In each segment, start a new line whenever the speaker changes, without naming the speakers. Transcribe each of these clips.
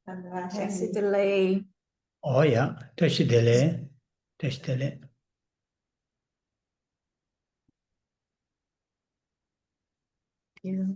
Tashi delay.
Oh yeah, Tashi delay. Tashi delay.
Yeah.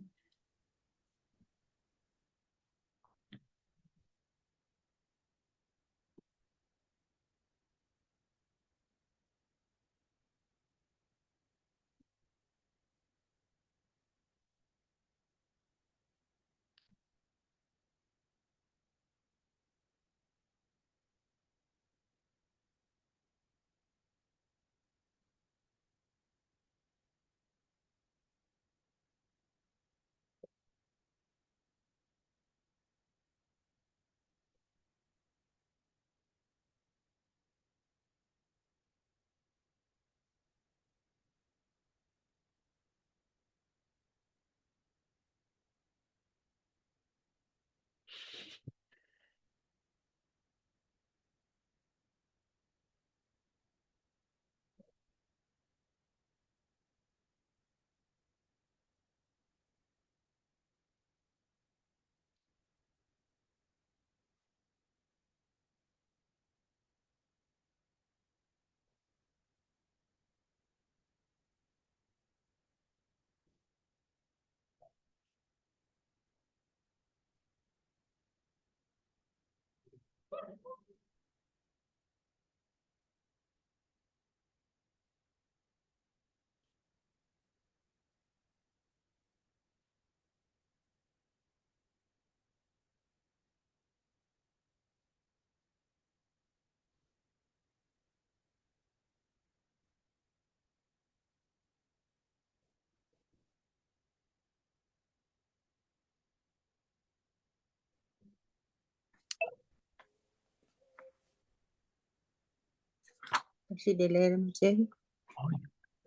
Tashi delay làm chứ.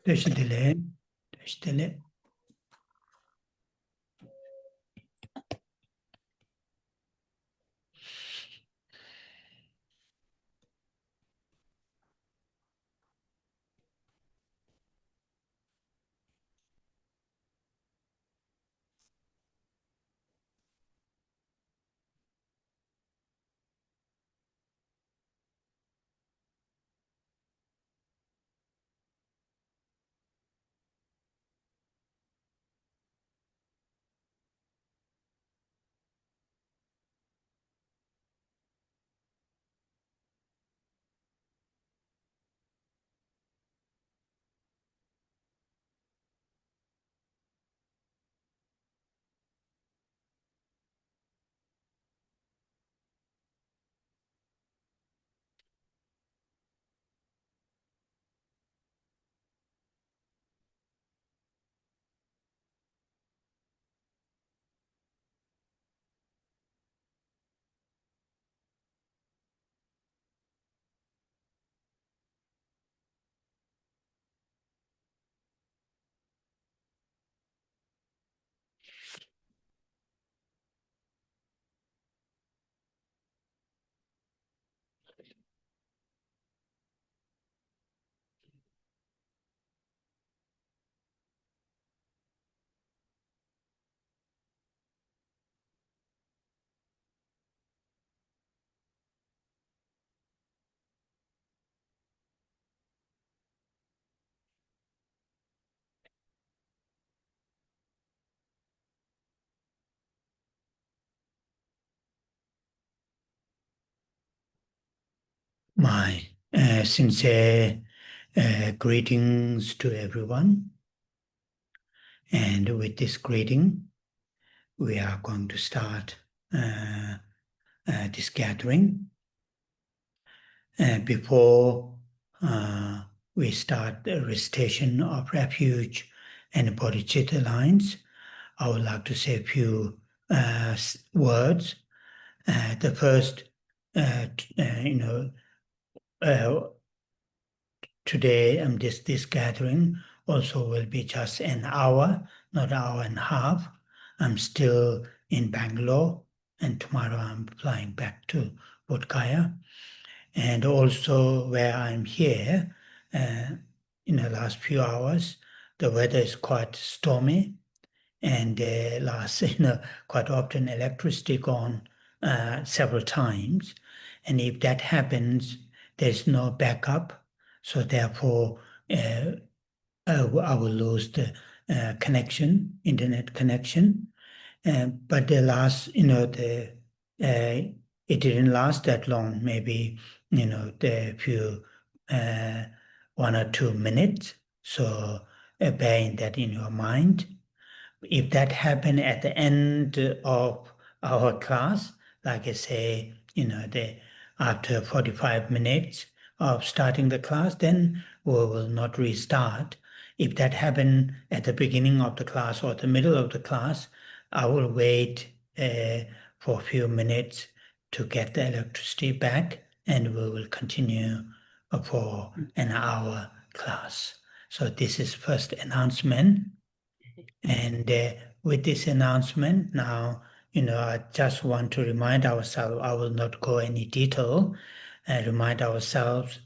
Tashi delay. Tashi delay. My sincere greetings to everyone. And with this greeting, we are going to start this gathering. Before we start the recitation of refuge and bodhicitta lines, I would like to say a few words. The first, today this gathering also will be just an hour, not an hour and a half. I'm still in Bangalore, and tomorrow I'm flying back to Bodh Gaya. And also where I'm here, in the last few hours, the weather is quite stormy, and quite often electricity gone several times. And if that happens, there's no backup. So therefore, I will lose the connection, internet connection. But the last, it didn't last that long. Maybe, the few 1 or 2 minutes. So bearing that in your mind. If that happened at the end of our class, like I say, after 45 minutes of starting the class, then we will not restart. If that happened at the beginning of the class or the middle of the class, I will wait for a few minutes to get the electricity back, and we will continue for an hour class. So this is first announcement. And with this announcement, now, I just want to remind ourselves, I will not go any detail, remind ourselves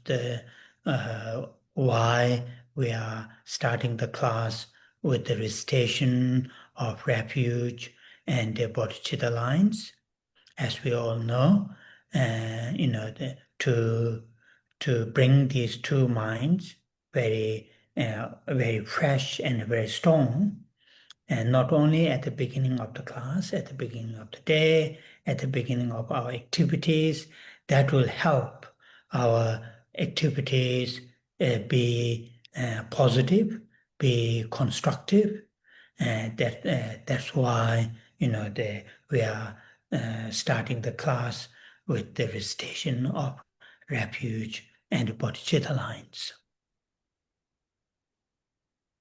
why we are starting the class with the recitation of refuge and the bodhicitta lines. As we all know, to bring these two minds very fresh and very strong, and not only at the beginning of the class, at the beginning of the day, at the beginning of our activities, that will help our activities be positive, be constructive. That's why we are starting the class with the recitation of refuge and bodhicitta lines.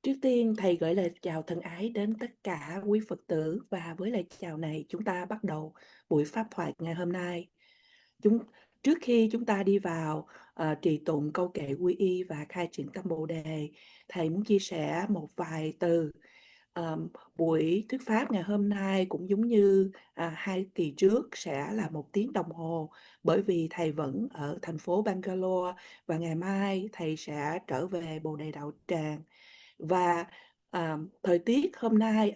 Trước tiên thầy gửi lời chào thân ái đến tất cả quý Phật tử, và với lời chào này chúng ta bắt đầu buổi pháp thoại ngày hôm nay. Trước khi chúng ta đi vào trì tụng câu kệ quy y và khai triển tâm Bồ đề, thầy muốn chia sẻ một vài từ. Buổi thuyết pháp ngày hôm nay cũng giống như 2 kỳ trước sẽ là 1 tiếng đồng hồ, bởi vì thầy vẫn ở thành phố Bangalore và ngày mai thầy sẽ trở về Bồ Đề Đạo Tràng. Và thời tiết hôm nay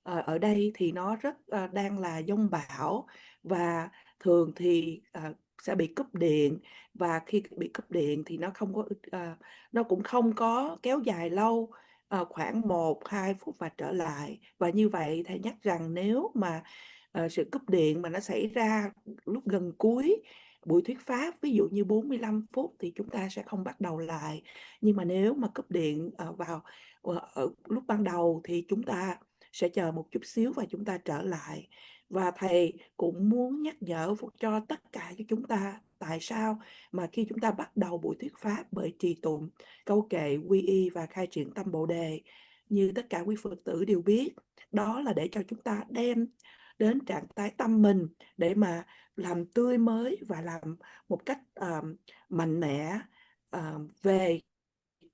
ở đây thì nó rất đang là giông bão, và thường thì sẽ bị cúp điện, và khi bị cúp điện thì nó cũng không có kéo dài lâu, khoảng 1-2 phút và trở lại. Và như vậy thầy nhắc rằng nếu mà sự cúp điện mà nó xảy ra lúc gần cuối buổi thuyết pháp, ví dụ như 45 phút, thì chúng ta sẽ không bắt đầu lại. Nhưng mà nếu mà cúp điện vào ở lúc ban đầu thì chúng ta sẽ chờ một chút xíu và chúng ta trở lại. Và thầy cũng muốn nhắc nhở cho tất cả chúng ta tại sao mà khi chúng ta bắt đầu buổi thuyết pháp bởi trì tụng câu kệ quy y và khai triển tâm Bồ đề, như tất cả quý Phật tử đều biết, đó là để cho chúng ta đem đến trạng thái tâm mình để mà làm tươi mới và làm một cách mạnh mẽ về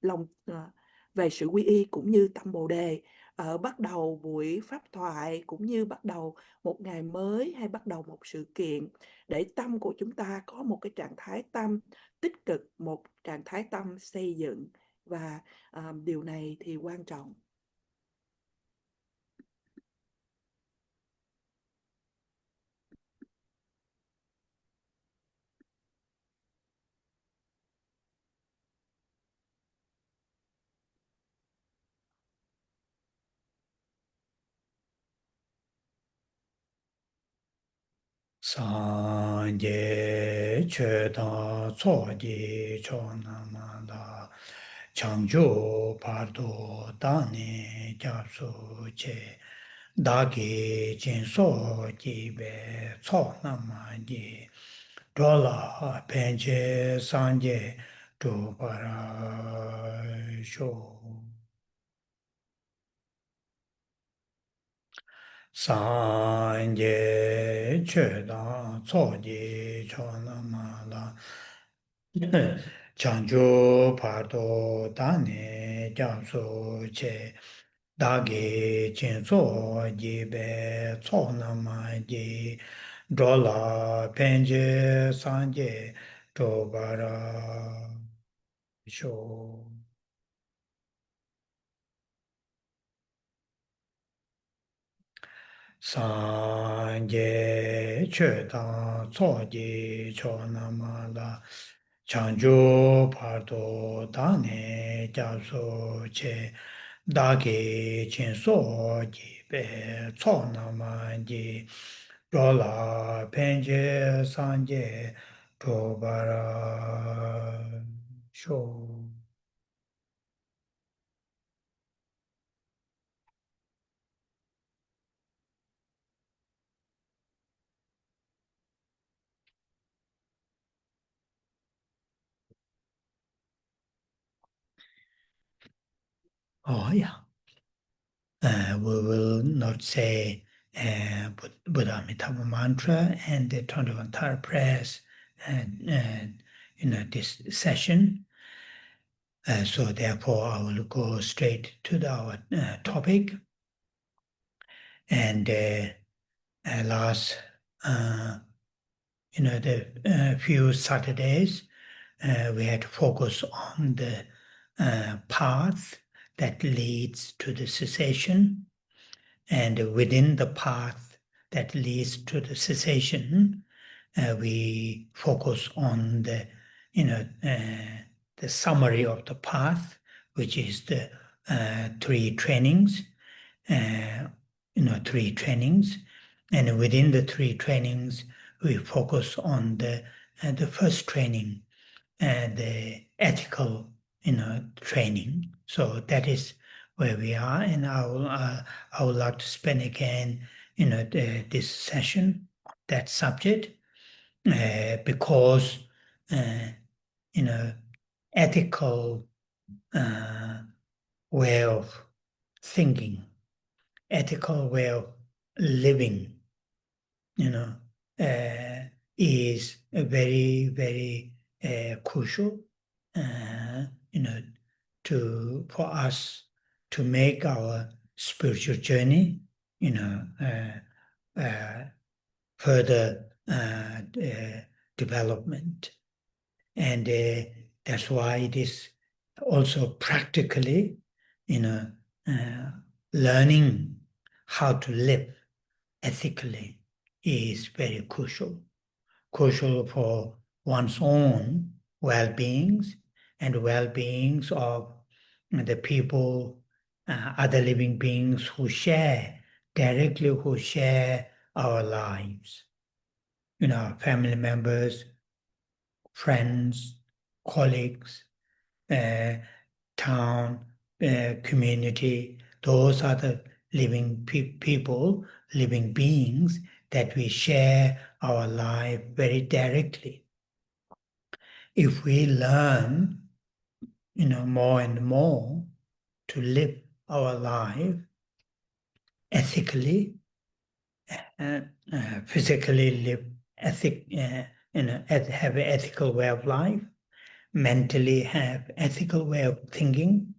lòng về sự quy y cũng như tâm Bồ đề. Bắt đầu buổi pháp thoại cũng như bắt đầu một ngày mới hay bắt đầu một sự kiện, để tâm của chúng ta có một cái trạng thái tâm tích cực, một trạng thái tâm xây dựng, và điều này thì quan trọng.
Sanje chöda tsoji chonamada changju pardo dani gyabsu che dagi jinso jibe tsonamaji dola penche sanje dubara sho. Sanje chöda tsoji chonamada chanju pardo dani gyabsu che dagi jinso jibe tsonamaji dola penje sanje dobara sho. sanje che da so ji cho nama la chanjo pardo da ne ja so che da ge chen so ji be so nama ji ro la pen je sanje to bara sho. Oh yeah. We will not say Buddha Amitabha mantra and the 21 Thara prayers this session. So therefore, I will go straight to our topic. And last, the few Saturdays, we had to focus on the path that leads to the cessation. And within the path that leads to the cessation, we focus on the summary of the path, which is the three trainings. Three trainings, and within the three trainings, we focus on the first training, the ethical, training. So that is where we are, and I would like to spend again, this session on that subject, because ethical way of thinking, ethical way of living, is a very, very crucial, for us to make our spiritual journey, further development. And that's why it is also practically, learning how to live ethically is very crucial for one's own well-beings and well-beings of the people, other living beings who share our lives, family members, friends, colleagues, town, community. Those are the living people, living beings that we share our life very directly. If we learn, more and more to live our life ethically, physically live have an ethical way of life, mentally have ethical way of thinking,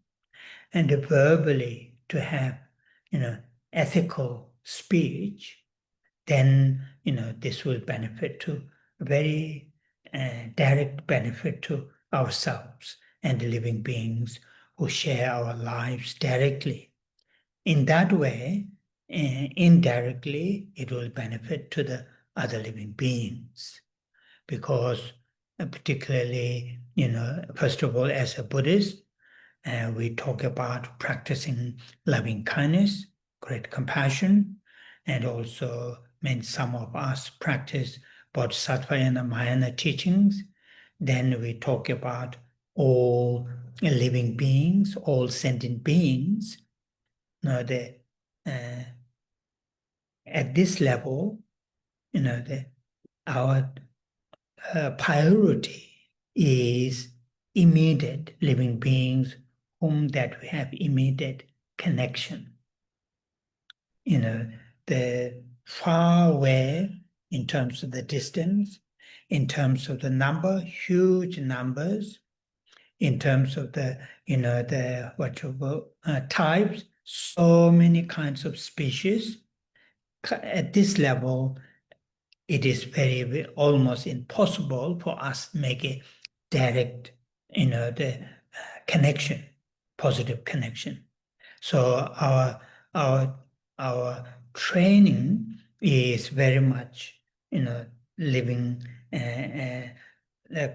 and verbally to have, ethical speech, then, this will benefit to a very direct benefit to ourselves and the living beings who share our lives directly. In that way, indirectly, it will benefit to the other living beings, because particularly, first of all, as a Buddhist, we talk about practicing loving kindness, great compassion, and also some of us practice Bodhisattva and the Mahayana teachings. Then we talk about all living beings, all sentient beings. At this level, our priority is immediate living beings whom that we have immediate connection. The far away in terms of the distance, in terms of the number, huge numbers, in terms of the, types, so many kinds of species. At this level, it is very almost impossible for us to make a direct, the connection, positive connection. So our training is very much, living,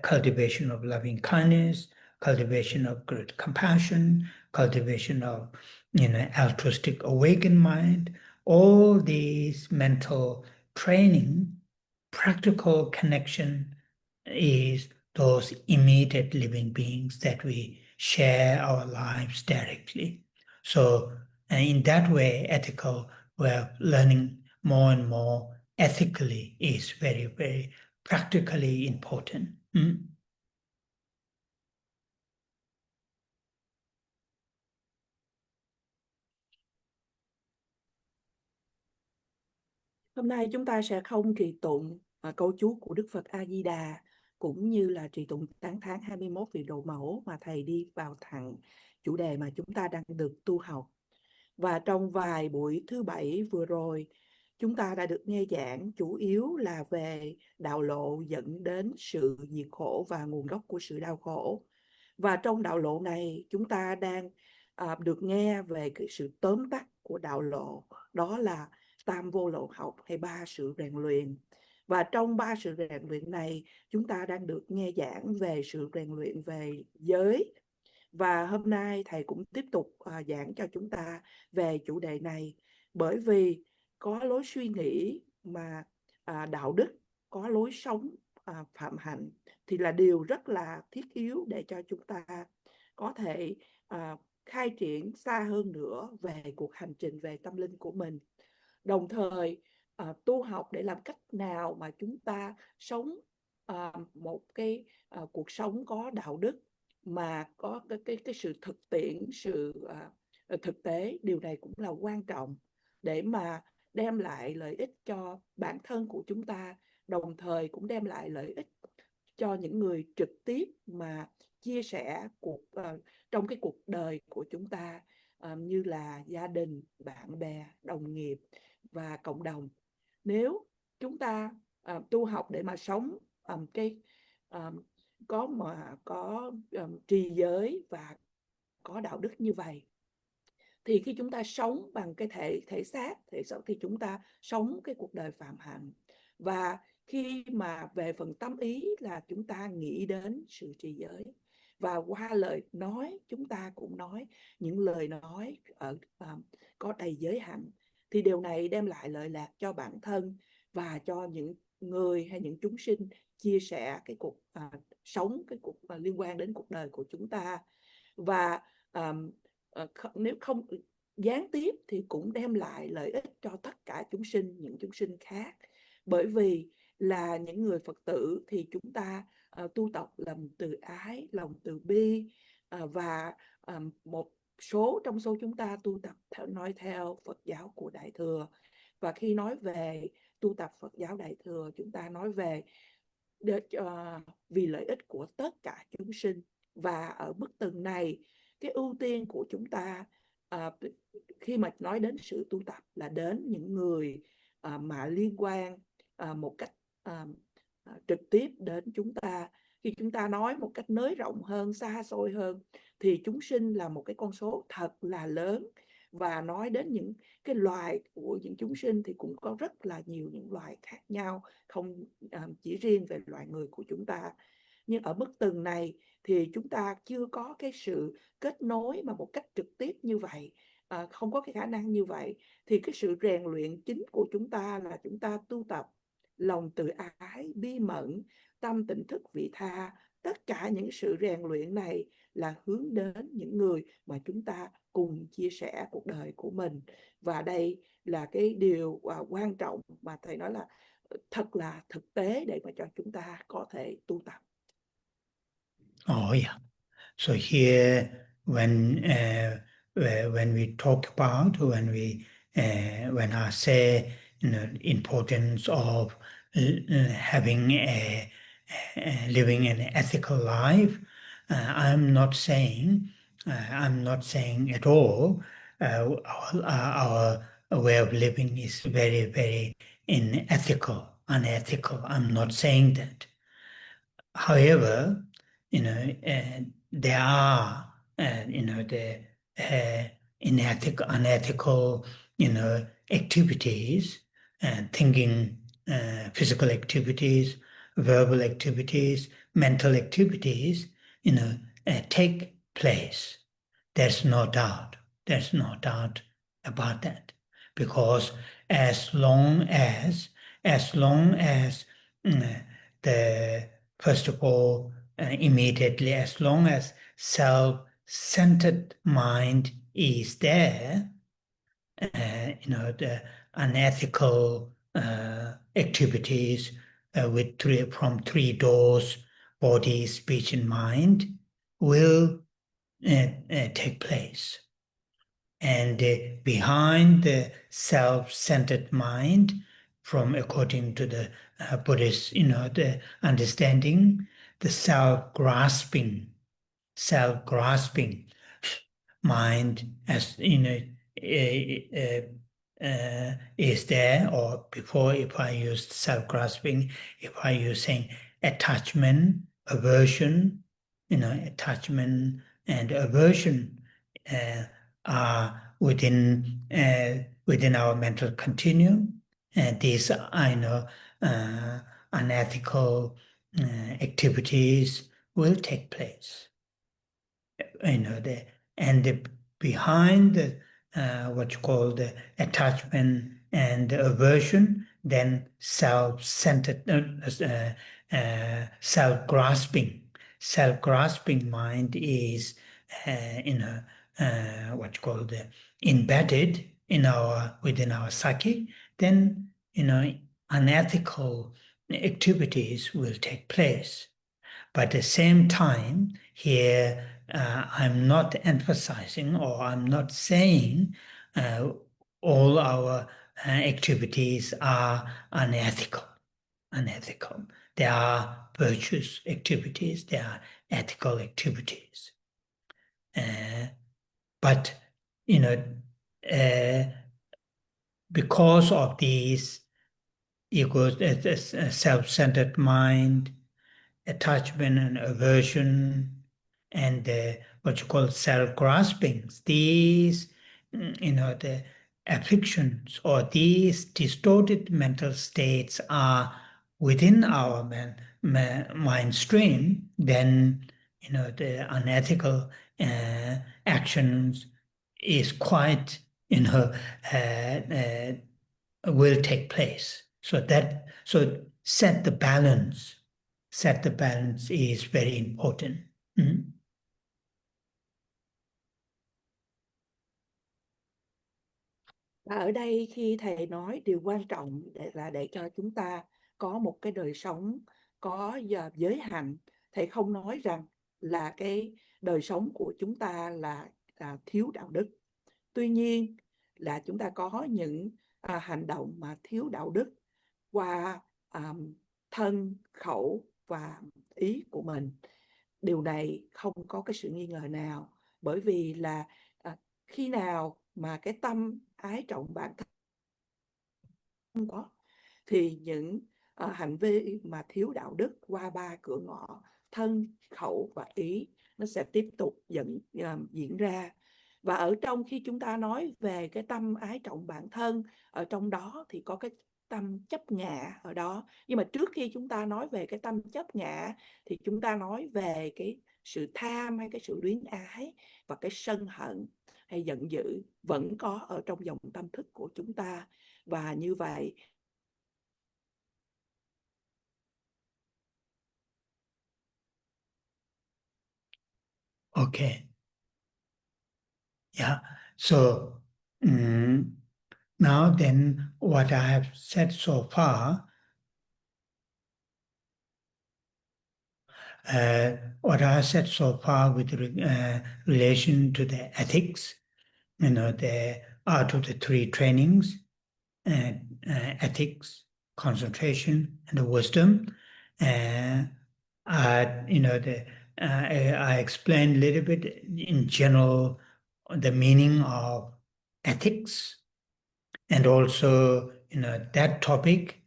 cultivation of loving kindness, cultivation of great compassion, cultivation of, altruistic awakened mind. All these mental training, practical connection is those immediate living beings that we share our lives directly. So in that way, ethical way of learning more and more ethically is very, very practically important.
Hôm nay chúng ta sẽ không trì tụng câu chú của Đức Phật A Di Đà cũng như là trì tụng tán thán 21 vị độ mẫu, mà thầy đi vào thẳng chủ đề mà chúng ta đang được tu học. Và trong vài buổi thứ Bảy vừa rồi, chúng ta đã được nghe giảng chủ yếu là về đạo lộ dẫn đến sự diệt khổ và nguồn gốc của sự đau khổ. Và trong đạo lộ này, chúng ta đang được nghe về cái sự tóm tắt của đạo lộ, đó là tam vô lậu học hay 3 sự rèn luyện. Và trong 3 sự rèn luyện này, chúng ta đang được nghe giảng về sự rèn luyện về giới. Và hôm nay thầy cũng tiếp tục giảng cho chúng ta về chủ đề này, bởi vì có lối suy nghĩ mà đạo đức, có lối sống phạm hạnh thì là điều rất là thiết yếu để cho chúng ta có thể khai triển xa hơn nữa về cuộc hành trình về tâm linh của mình. Đồng thời tu học để làm cách nào mà chúng ta sống một cái cuộc sống có đạo đức, mà có cái sự thực tiễn, sự thực tế. Điều này cũng là quan trọng để mà đem lại lợi ích cho bản thân của chúng ta, đồng thời cũng đem lại lợi ích cho những người trực tiếp mà chia sẻ trong cái cuộc đời của chúng ta, như là gia đình, bạn bè, đồng nghiệp và cộng đồng. Nếu chúng ta tu học để mà sống có trì giới và có đạo đức như vậy, thì khi chúng ta sống bằng cái thể xác thì chúng ta sống cái cuộc đời phạm hạnh. Và khi mà về phần tâm ý là chúng ta nghĩ đến sự trì giới, và qua lời nói chúng ta cũng nói những lời nói có đầy giới hạnh, thì điều này đem lại lợi lạc cho bản thân và cho những người hay những chúng sinh chia sẻ cái cuộc sống, cái cuộc liên quan đến cuộc đời của chúng ta. Và nếu không gián tiếp thì cũng đem lại lợi ích cho tất cả chúng sinh, những chúng sinh khác. Bởi vì là những người Phật tử thì chúng ta tu tập lòng từ ái, lòng từ bi, và một số trong số chúng ta tu tập nói theo Phật giáo của Đại Thừa. Và khi nói về tu tập Phật giáo Đại Thừa, chúng ta nói về vì lợi ích của tất cả chúng sinh. Và ở bức tường này, cái ưu tiên của chúng ta khi mà nói đến sự tu tập là đến những người mà liên quan một cách trực tiếp đến chúng ta. Khi chúng ta nói một cách nới rộng hơn, xa xôi hơn, thì chúng sinh là một cái con số thật là lớn. Và nói đến những cái loài của những chúng sinh thì cũng có rất là nhiều những loài khác nhau, không chỉ riêng về loài người của chúng ta. Nhưng ở bức tường này thì chúng ta chưa có cái sự kết nối mà một cách trực tiếp như vậy, không có cái khả năng như vậy. Thì cái sự rèn luyện chính của chúng ta là chúng ta tu tập lòng từ ái, bi mẫn, tâm tỉnh thức vị tha. Tất cả những sự rèn luyện này là hướng đến những người mà chúng ta cùng chia sẻ cuộc đời của mình. Và đây là cái điều quan trọng mà thầy nói là thật là thực tế để mà cho chúng ta có thể tu tập.
Oh yeah. So here, when we talk about, when I say, importance of having living an ethical life, I'm not saying at all our way of living is very, very unethical. I'm not saying that. However, there are, the unethical, activities, thinking, physical activities, verbal activities, mental activities, take place. There's no doubt. There's no doubt about that. Because as long as the first of all, immediately, as long as self-centered mind is there, the unethical activities from three doors, body, speech, and mind, will take place. And behind the self-centered mind, from according to the Buddhist, the understanding, the self-grasping mind, as is there. Or before, if I used self-grasping, if I use saying attachment, aversion, attachment and aversion are within our mental continuum, and these are unethical activities will take place. Behind the what you call the attachment and the aversion, then self-centered, self-grasping mind is what you call the embedded within our psyche. Then unethical activities will take place. But at the same time, here I'm not emphasizing, or I'm not saying all our activities are unethical. There are virtuous activities, there are ethical activities. But because of these self-centered mind, attachment and aversion, and what you call self-graspings, these, the afflictions or these distorted mental states are within our mind stream, then the unethical actions is quite will take place. So set the balance is very important.
Và ở đây khi thầy nói điều quan trọng là để cho chúng ta có một cái đời sống có giới hạnh. Thầy không nói rằng là cái đời sống của chúng ta là thiếu đạo đức. Tuy nhiên là chúng ta có những hành động mà thiếu đạo đức qua thân, khẩu và ý của mình. Điều này không có cái sự nghi ngờ nào, bởi vì là khi nào mà cái tâm ái trọng bản thân không có, thì những hành vi mà thiếu đạo đức qua ba cửa ngõ thân, khẩu và ý nó sẽ tiếp tục diễn ra. Và ở trong khi chúng ta nói về cái tâm ái trọng bản thân, ở trong đó thì có cái tâm chấp ngã ở đó. Nhưng mà trước khi chúng ta nói về cái tâm chấp ngã thì chúng ta nói về cái sự tham hay cái sự luyến ái và cái sân hận hay giận dữ vẫn có ở trong dòng tâm thức của chúng ta. Và như vậy
Okay. Yeah. So now then, what I have said so far, with relation to the ethics, the out of the three trainings, ethics, concentration, and the wisdom. I explained a little bit in general the meaning of ethics, and also that topic.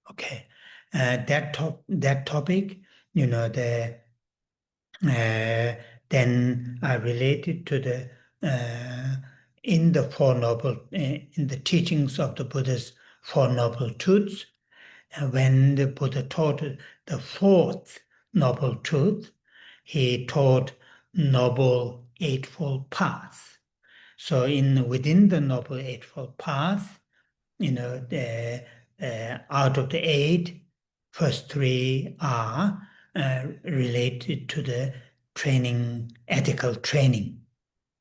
Okay. that topic, you know, then I related to the in the Four Noble in the teachings of the Buddha's Four Noble Truths. When the Buddha taught the fourth Noble Truth, he taught Noble Eightfold Path. So within the Noble Eightfold Path, you know, out of the eight, first three are related to the training, ethical training.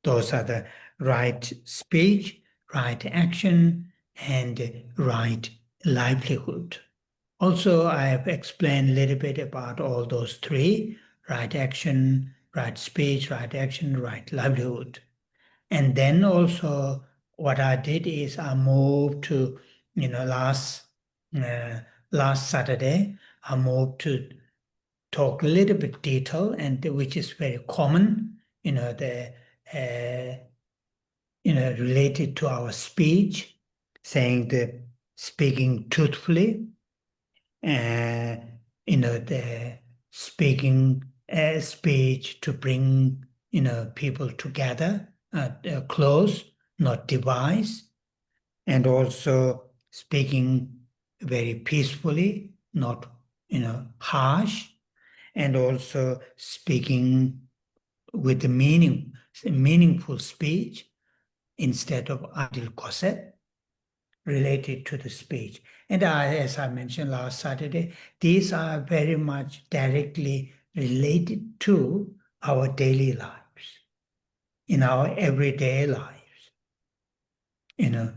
Those are the right speech, right action, and right livelihood. Also, I have explained a little bit about all those three: right action, right speech, right action, right livelihood. And then also what I did is I moved to, you know, last Saturday, I moved to talk a little bit detail, and which is very common, you know, related to our speech, saying the speaking truthfully, you know, the speaking speech to bring, you know, people together, close, not divide, and also speaking very peacefully, not, you know, harsh, and also speaking with the meaningful speech instead of idle gossip related to the speech. And as I mentioned last Saturday, these are very much directly related to our daily lives, in our everyday lives. You know,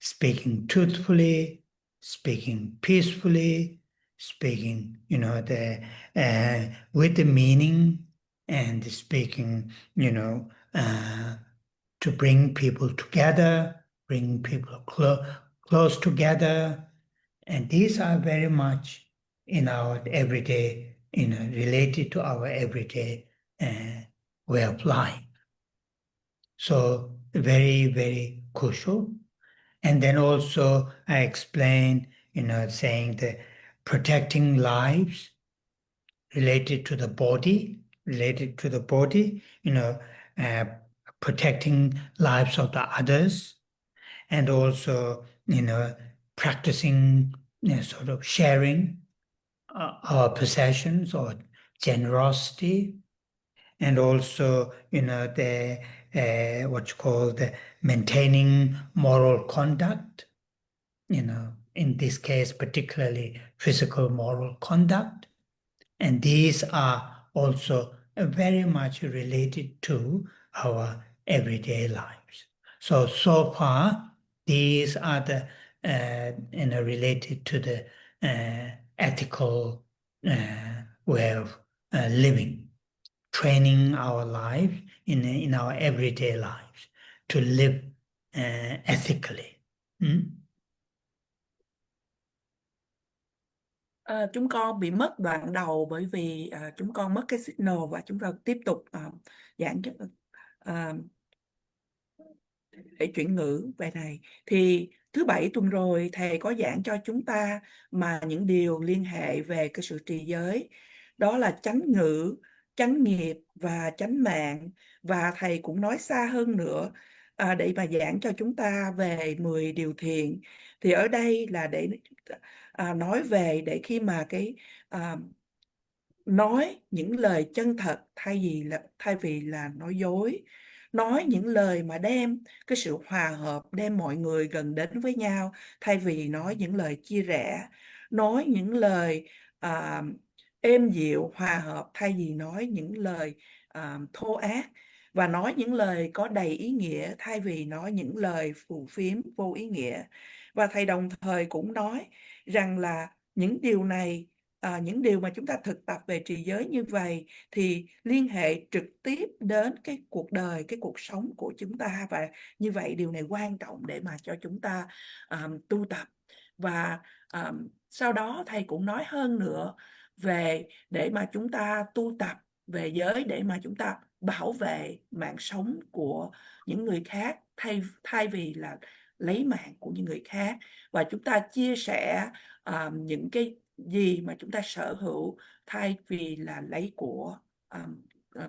speaking truthfully, speaking peacefully, speaking, you know, with the meaning, and speaking, you know, to bring people together, bring people close together. And these are very much in our everyday, you know, related to our everyday way of life. So very, very crucial. And then also I explained, you know, saying that protecting lives related to the body, you know, protecting lives of the others, and also, you know, practicing, you know, sort of sharing our possessions or generosity, and also, you know, what's called the maintaining moral conduct, you know, in this case, particularly physical moral conduct. And these are also very much related to our everyday lives. So far, these are the, you know, related to the ethical way of living, training our life in our everyday lives to live ethically.
Chúng con bị mất đoạn đầu bởi vì chúng con mất cái signal, và chúng con tiếp tục giảng để chuyển ngữ về này. Thì thứ Bảy tuần rồi thầy có giảng cho chúng ta mà những điều liên hệ về cái sự trì giới, đó là chánh ngữ, chánh nghiệp và chánh mạng. Và thầy cũng nói xa hơn nữa để mà giảng cho chúng ta về 10 điều thiện. Thì ở đây là để nói về để khi mà nói những lời chân thật thay vì là nói dối, nói những lời mà đem cái sự hòa hợp, đem mọi người gần đến với nhau thay vì nói những lời chia rẽ, nói những lời êm dịu hòa hợp thay vì nói những lời thô ác, và nói những lời có đầy ý nghĩa thay vì nói những lời phù phiếm vô ý nghĩa. Và thầy đồng thời cũng nói rằng là những điều này, những điều mà chúng ta thực tập về trì giới như vậy thì liên hệ trực tiếp đến cái cuộc đời, cái cuộc sống của chúng ta, và như vậy điều này quan trọng để mà cho chúng ta tu tập. Và sau đó thầy cũng nói hơn nữa về để mà chúng ta tu tập về giới để mà chúng ta bảo vệ mạng sống của những người khác thay vì là lấy mạng của những người khác, và chúng ta chia sẻ những cái gì mà chúng ta sở hữu thay vì là lấy của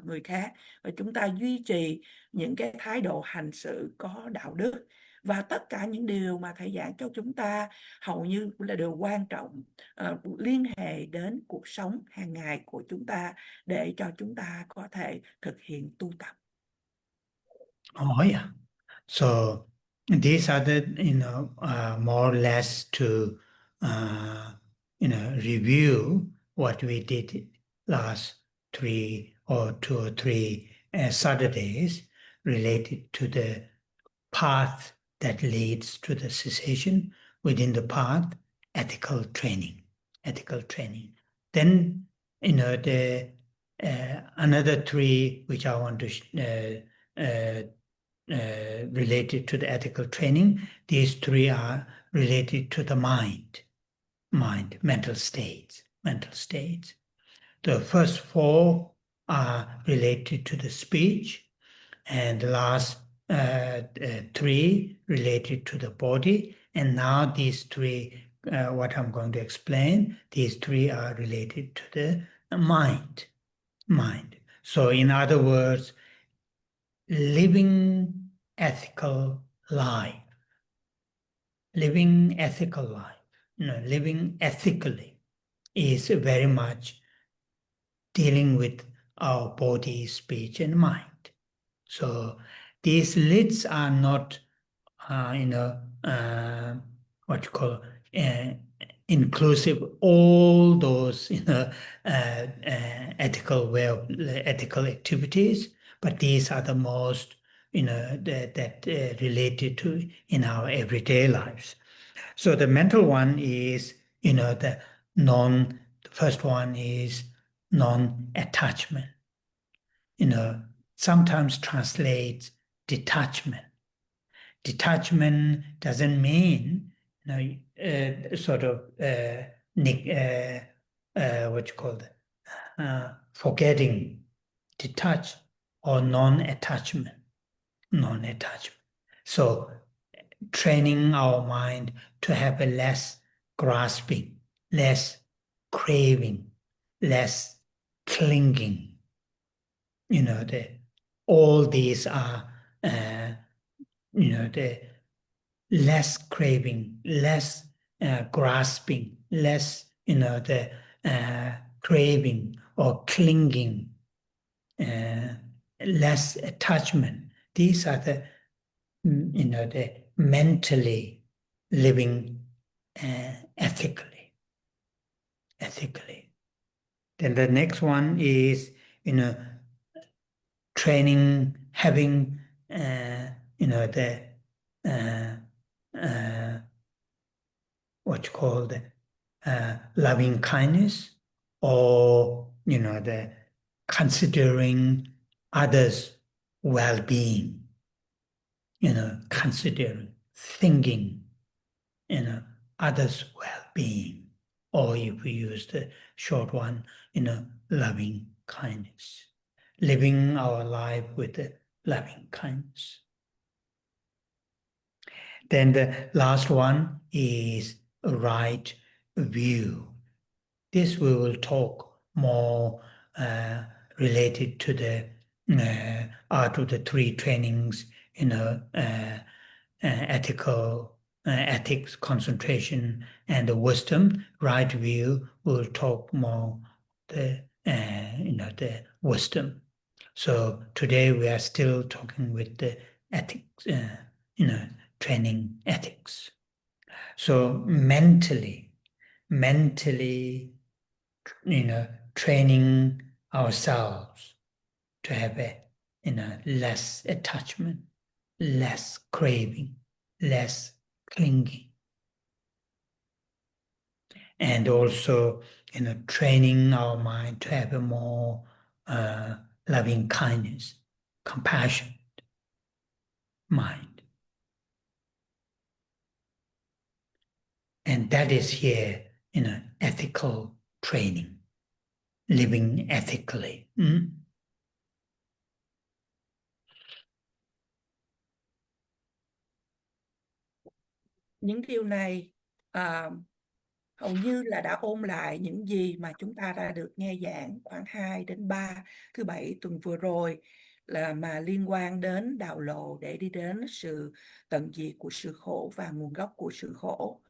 người khác, và chúng ta duy trì những cái thái độ hành xử có đạo đức, và tất cả những điều mà thầy giảng cho chúng ta hầu như là điều quan trọng, liên hệ đến cuộc sống hàng ngày của chúng ta để cho chúng ta có thể thực hiện tu tập.
Oh yeah. So these are the, more or less to, review what we did last 2 or 3 Saturdays related to the path that leads to the cessation, within the path, ethical training. Then, the another 3 which I want to related to the ethical training. These 3 are related to the mind, mental states. The first 4 are related to the speech, and the last 3 related to the body. And now these 3, what I'm going to explain, these 3 are related to the mind. So in other words, living ethical life, living ethically is very much dealing with our body, speech, and mind. So these lids are not, what you call, inclusive all those, ethical activities, but these are the most, that related to in our everyday lives. So the mental one is, the first one is non-attachment. Sometimes translates detachment. Detachment doesn't mean, sort of what you call it, forgetting, detach, or non-attachment. So training our mind to have a less grasping, less craving, less clinging. All these are, the less craving, less grasping, less, the craving or clinging, less attachment. These are the, the mentally living ethically. Then the next one is, training, having, the what you call the loving kindness, or the considering others' well-being, considering, thinking, others' well-being, or if we use the short one, loving kindness, living our life with the loving kindness. Then the last one is right view. This we will talk more related to the out of the 3 trainings, ethics, concentration, and the wisdom. Right view, we'll talk more the wisdom. So today we are still talking with the ethics, training ethics. So mentally, training ourselves to have a, less attachment, less craving, less clinging. And also, training our mind to have a more loving kindness, compassionate mind. And that is here, ethical training, living ethically.
Những điều này hầu như là đã ôn lại những gì mà chúng ta đã được nghe giảng khoảng 2 đến 3 thứ Bảy tuần vừa rồi, là mà liên quan đến đạo lộ để đi đến sự tận diệt của sự khổ và nguồn gốc của sự khổ.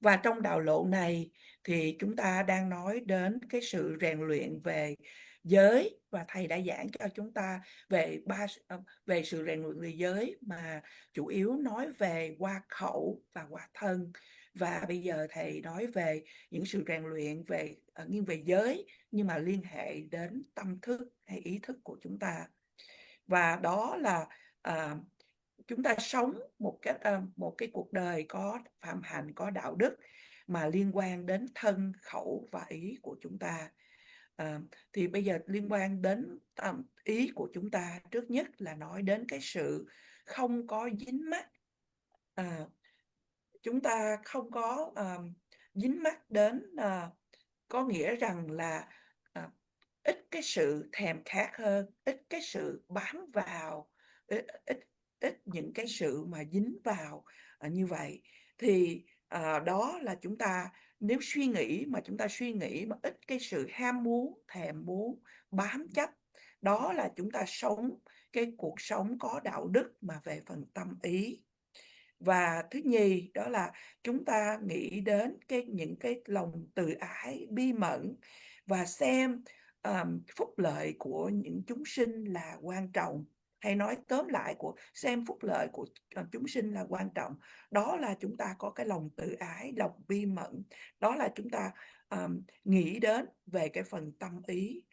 Và trong đạo lộ này thì chúng ta đang nói đến cái sự rèn luyện về giới, và thầy đã giảng cho chúng ta về sự rèn luyện về giới, mà chủ yếu nói về qua khẩu và qua thân. Và bây giờ thầy nói về những sự rèn luyện về nghiêng về giới, nhưng mà liên hệ đến tâm thức hay ý thức của chúng ta. Và đó là chúng ta sống một cái cuộc đời có phạm hạnh, có đạo đức, mà liên quan đến thân, khẩu và ý của chúng ta. Thì bây giờ liên quan đến ý của chúng ta, trước nhất là nói đến cái sự không có dính mắc. Chúng ta không có dính mắc đến, có nghĩa rằng là ít cái sự thèm khát hơn, ít cái sự bám vào, ít những cái sự mà dính vào như vậy. Thì đó là chúng ta, nếu suy nghĩ mà chúng ta suy nghĩ mà ít cái sự ham muốn, thèm muốn, bám chấp, đó là chúng ta sống cái cuộc sống có đạo đức mà về phần tâm ý. Và thứ nhì đó là chúng ta nghĩ đến những cái lòng từ ái, bi mẫn, và xem phúc lợi của những chúng sinh là quan trọng, hay nói tóm lại xem phúc lợi của chúng sinh là quan trọng. Đó là chúng ta có cái lòng từ ái, lòng bi mẫn. Đó là chúng ta nghĩ đến về cái phần tâm ý.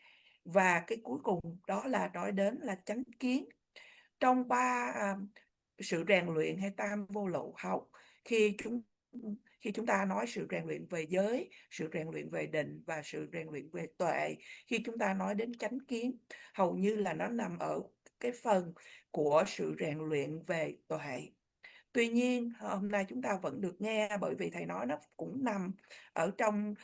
Và cái cuối cùng đó là nói đến là chánh kiến. Trong ba sự rèn luyện hay tam vô lậu học, khi chúng ta nói sự rèn luyện về giới, sự rèn luyện về định và sự rèn luyện về tuệ, khi chúng ta nói đến chánh kiến, hầu như là nó nằm ở cái phần của sự rèn luyện về tuệ. Tuy nhiên hôm nay chúng ta vẫn được nghe, bởi vì thầy nói nó cũng nằm ở trong,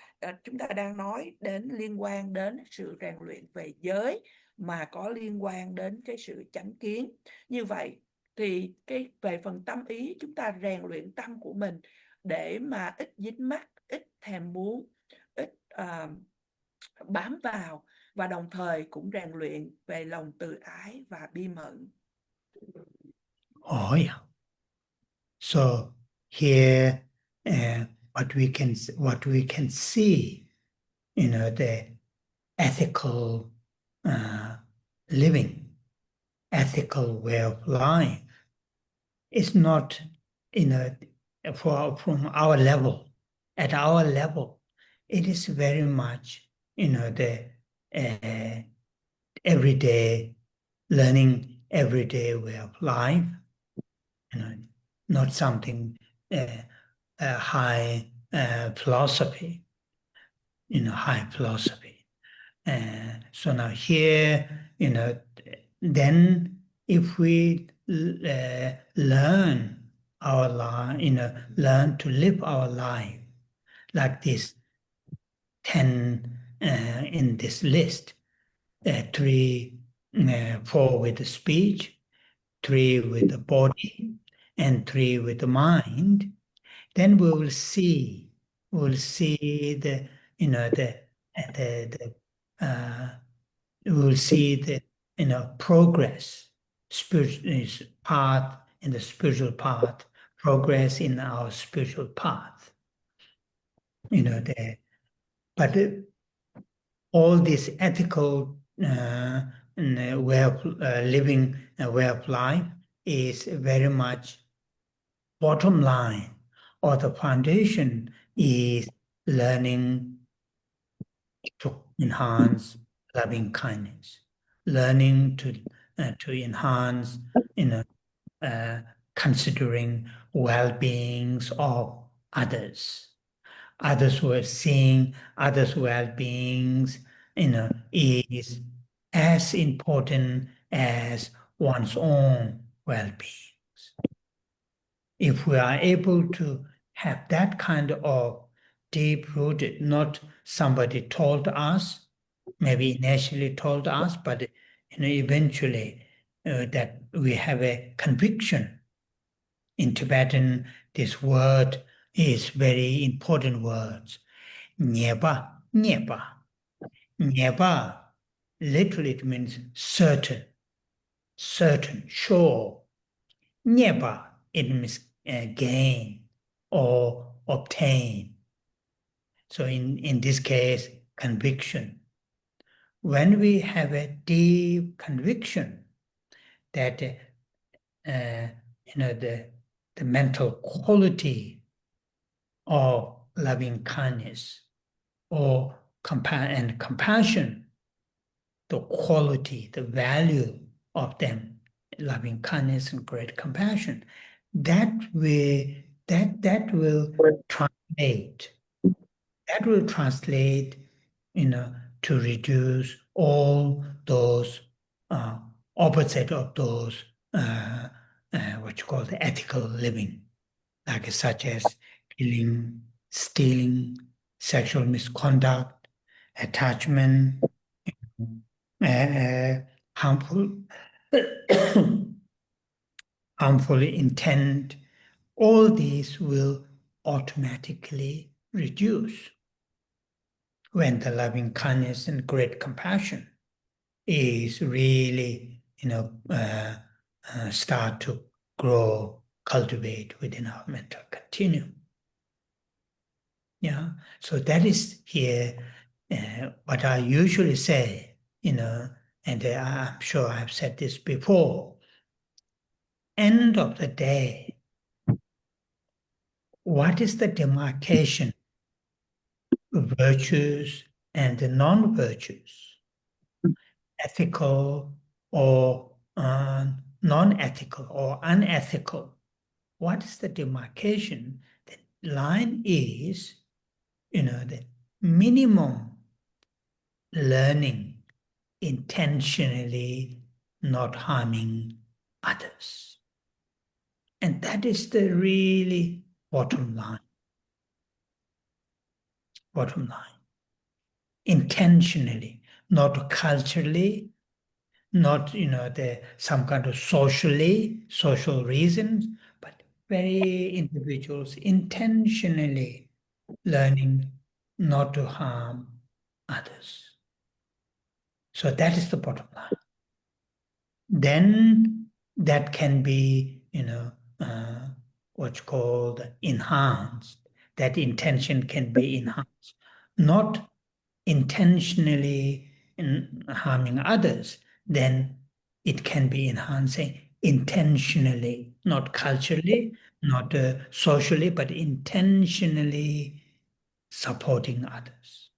chúng ta đang nói đến liên quan đến sự rèn luyện về giới, mà có liên quan đến cái sự chánh kiến. Như vậy thì về phần tâm ý, chúng ta rèn luyện tâm của mình để mà ít dính mắc, ít thèm muốn, ít bám vào, và đồng thời cũng rèn luyện về lòng từ ái và bi mẫn.
Oh yeah. So here, what we can see, the ethical living, ethical way of life, is not, from our level. At our level, it is very much, the everyday learning, everyday way of life. Not something high philosophy, high philosophy. So now here, then if we learn our life, learn to live our life like this 10 in this list, 3, 4 with the speech, 3 with the body, and 3 with the mind, then we will see the we will see the progress, spiritual path, in the spiritual path, progress in our spiritual path. But all this ethical way of living, way of life, is very much bottom line, or the foundation is learning to enhance loving kindness, learning to enhance, considering well-beings of others who are seeing others' well-beings, is as important as one's own well-beings. If we are able to have that kind of deep-rooted, not somebody told us, maybe initially told us, but eventually that we have a conviction. In Tibetan, this word is very important words. Nyeba, nyeba. Nyeba, literally it means certain, certain, sure. Nyeba, it means gain or obtain. So in this case, conviction. When we have a deep conviction that the mental quality of loving kindness or compassion, the quality, the value of them, loving kindness and great compassion, that will translate. That will translate, to reduce all those opposite of those what you call the ethical living, like such as killing, stealing, sexual misconduct, attachment, harmful harmful intent. All these will automatically reduce when the loving kindness and great compassion is really, start to grow, cultivate within our mental continuum. Yeah, so that is here what I usually say, and I'm sure I've said this before. End of the day, what is the demarcation of virtues and the non-virtues, ethical or non-ethical or unethical? What is the demarcation? The line is, the minimum learning intentionally not harming others. And that is the really bottom line. Bottom line. Intentionally, not culturally, not, some kind of social reasons, but very individuals intentionally learning not to harm others. So that is the bottom line. Then that can be, what's called enhanced. That intention can be enhanced. Not intentionally harming others, then it can be enhancing intentionally, not culturally, not socially, but intentionally supporting others.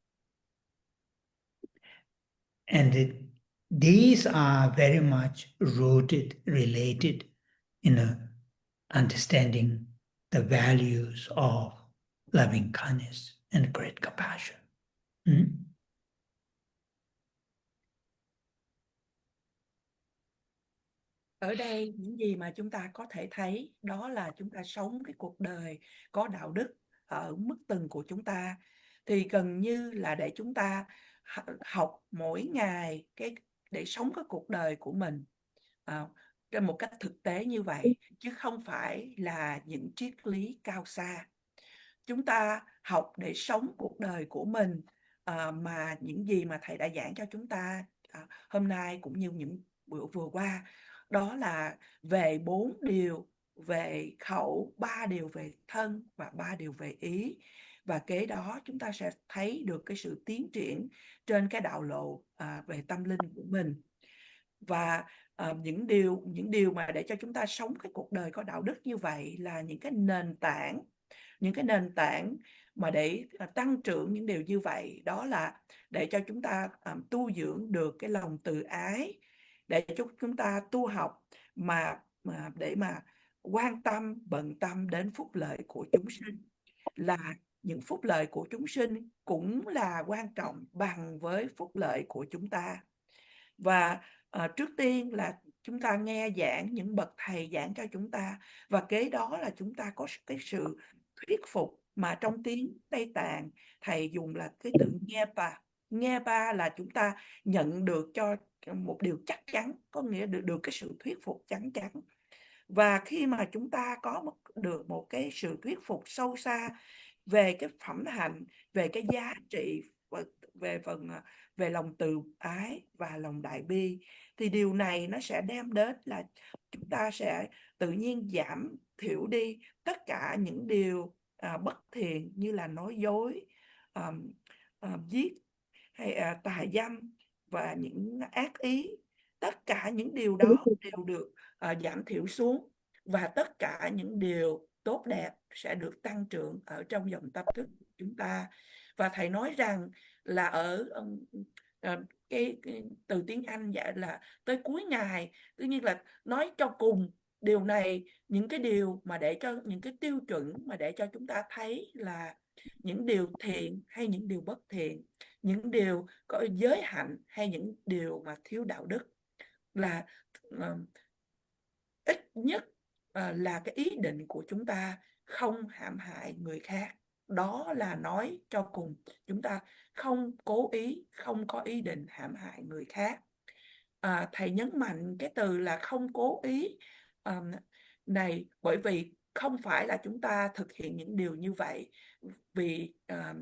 And these are very much rooted, related in understanding the values of loving kindness and great compassion.
Ở đây những gì mà chúng ta có thể thấy đó là chúng ta sống cái cuộc đời có đạo đức ở mức từng của chúng ta, thì gần như là để chúng ta học mỗi ngày để sống cái cuộc đời của mình trên một cách thực tế như vậy, chứ không phải là những triết lý cao xa. Chúng ta học để sống cuộc đời của mình mà những gì mà thầy đã giảng cho chúng ta hôm nay cũng như những bữa vừa qua, đó là về 4 điều về khẩu, 3 điều về thân và 3 điều về ý. Và kế đó chúng ta sẽ thấy được cái sự tiến triển trên cái đạo lộ về tâm linh của mình. Và những điều mà để cho chúng ta sống cái cuộc đời có đạo đức như vậy là những cái nền tảng mà để tăng trưởng những điều như vậy, đó là để cho chúng ta tu dưỡng được cái lòng từ ái, để cho chúng ta tu học để mà quan tâm, bận tâm đến phúc lợi của chúng sinh, là những phúc lợi của chúng sinh cũng là quan trọng bằng với phúc lợi của chúng ta. Và trước tiên là chúng ta nghe giảng, những bậc thầy giảng cho chúng ta, và kế đó là chúng ta có cái sự thuyết phục mà trong tiếng Tây Tạng thầy dùng là cái từ nghe ba là chúng ta nhận được cho một điều chắc chắn, có nghĩa được cái sự thuyết phục chắc chắn. Và khi mà chúng ta có được một cái sự thuyết phục sâu xa về cái phẩm hạnh, về cái giá trị và về lòng từ ái và lòng đại bi, thì điều này nó sẽ đem đến là chúng ta sẽ tự nhiên giảm thiểu đi tất cả những điều bất thiện như là nói dối, giết hay tà dâm và những ác ý. Tất cả những điều đó đều được giảm thiểu xuống, và tất cả những điều tốt đẹp sẽ được tăng trưởng ở trong dòng tâm thức của chúng ta. Và thầy nói rằng là ở cái từ tiếng Anh vậy là tới cuối ngày, tất nhiên là nói cho cùng điều này, những cái điều mà để cho những cái tiêu chuẩn mà để cho chúng ta thấy là những điều thiện hay những điều bất thiện, những điều có giới hạnh hay những điều mà thiếu đạo đức, là ít nhất là cái ý định của chúng ta không hãm hại người khác. Đó là nói cho cùng chúng ta không cố ý, không có ý định hãm hại người khác. Thầy nhấn mạnh cái từ là không cố ý này, bởi vì không phải là chúng ta thực hiện những điều như vậy vì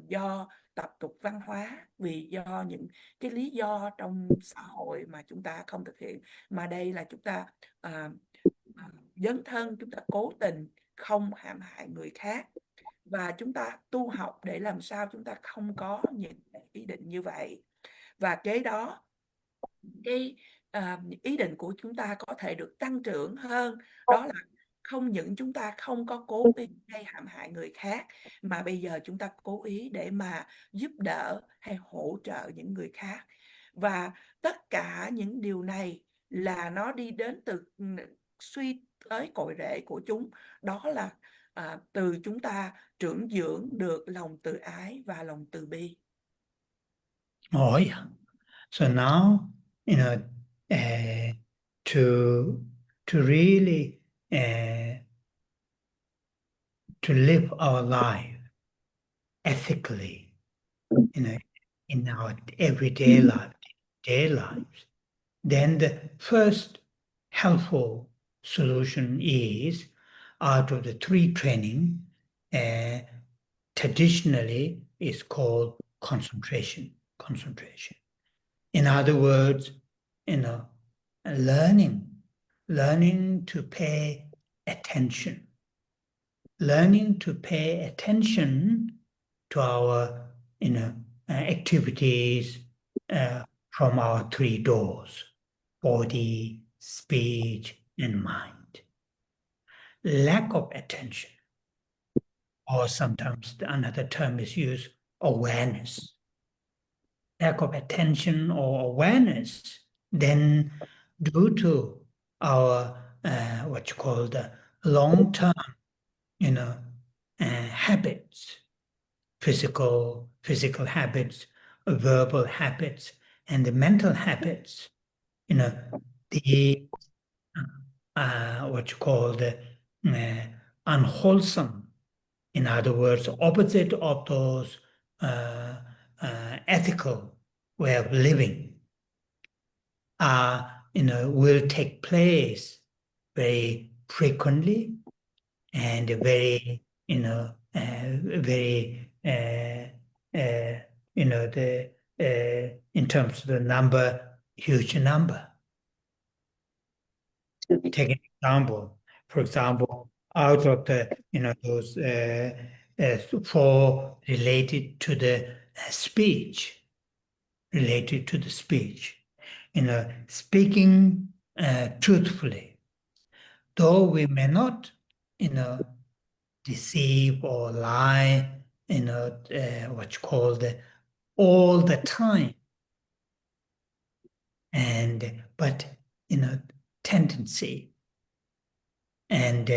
do tập tục văn hóa, vì do những cái lý do trong xã hội mà chúng ta không thực hiện, mà đây là chúng ta dấn thân, chúng ta cố tình không hãm hại người khác, và chúng ta tu học để làm sao chúng ta không có những ý định như vậy. Và kế đó cái ý định của chúng ta có thể được tăng trưởng hơn, đó là không những chúng ta không có cố ý hay hãm hại người khác, mà bây giờ chúng ta cố ý để mà giúp đỡ hay hỗ trợ những người khác. Và tất cả những điều này là nó đi đến từ suy tới cội rễ của chúng, đó là từ chúng ta trưởng dưỡng được lòng từ ái và lòng từ bi.
Oh yeah. So now, to really to live our life ethically, in our everyday life, day lives, then the first helpful solution is, out of the three training, traditionally is called concentration. In other words, learning to pay attention, to our activities from our three doors: body, speech, and mind. Lack of attention, or sometimes another term is used, awareness. Lack of attention or awareness, then due to our what you call the long-term habits, physical habits, verbal habits, and the mental habits, the what you call the unwholesome, in other words, opposite of those ethical way of living, will take place very frequently and very, in terms of the number, huge number. Take an example. For example, out of the those four related to the speech, speaking truthfully, though we may not deceive or lie, what you call all the time, but tendency and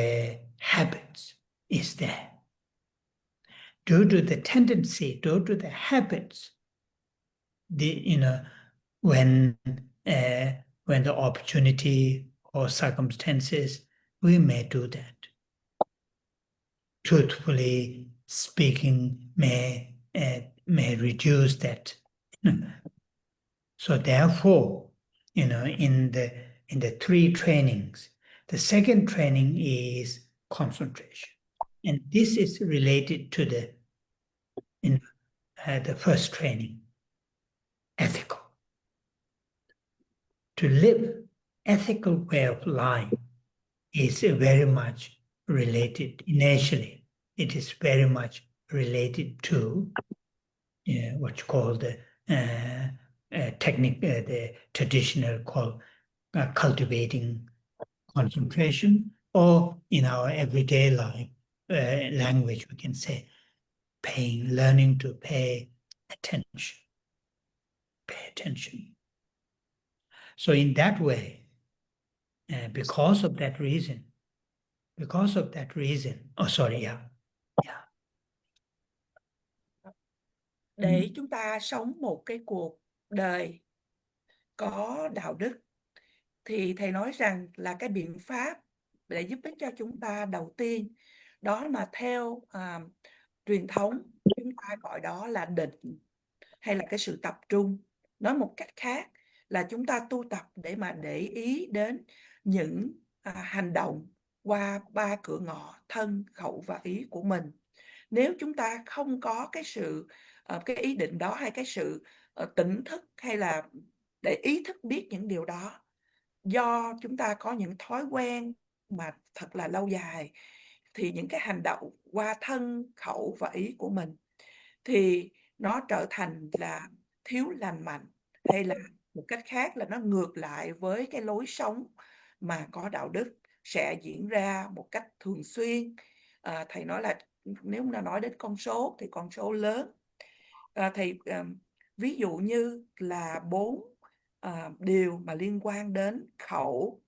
habits is there. Due to the tendency, due to the habits, when the opportunity or circumstances, we may do that. Truthfully speaking may reduce that. So therefore, in the three trainings, the second training is concentration, and this is related to the in the first training, ethical. To live ethical way of life is very much related, initially, it is very much related to what you call the technique, the traditional called cultivating concentration, or in our everyday life language, we can say learning to pay attention. Pay attention. So in that way, because of that reason, oh sorry, yeah.
Để chúng ta sống một cái cuộc đời có đạo đức, thì thầy nói rằng là cái biện pháp để giúp ích cho chúng ta đầu tiên đó là theo truyền thống chúng ta gọi đó là định, hay là cái sự tập trung. Nói một cách khác là chúng ta tu tập để mà để ý đến những hành động qua 3 cửa ngõ thân, khẩu và ý của mình. Nếu chúng ta không có cái sự cái ý định đó, hay cái sự tỉnh thức, hay là để ý thức biết những điều đó, do chúng ta có những thói quen mà thật là lâu dài, thì những cái hành động qua thân, khẩu và ý của mình thì nó trở thành là thiếu lành mạnh, hay là một cách khác là nó ngược lại với cái lối sống mà có đạo đức sẽ diễn ra một cách thường xuyên. Thầy nói là nếu mà nói đến con số thì con số lớn. Thầy ví dụ như là 4 điều mà liên quan đến khẩu.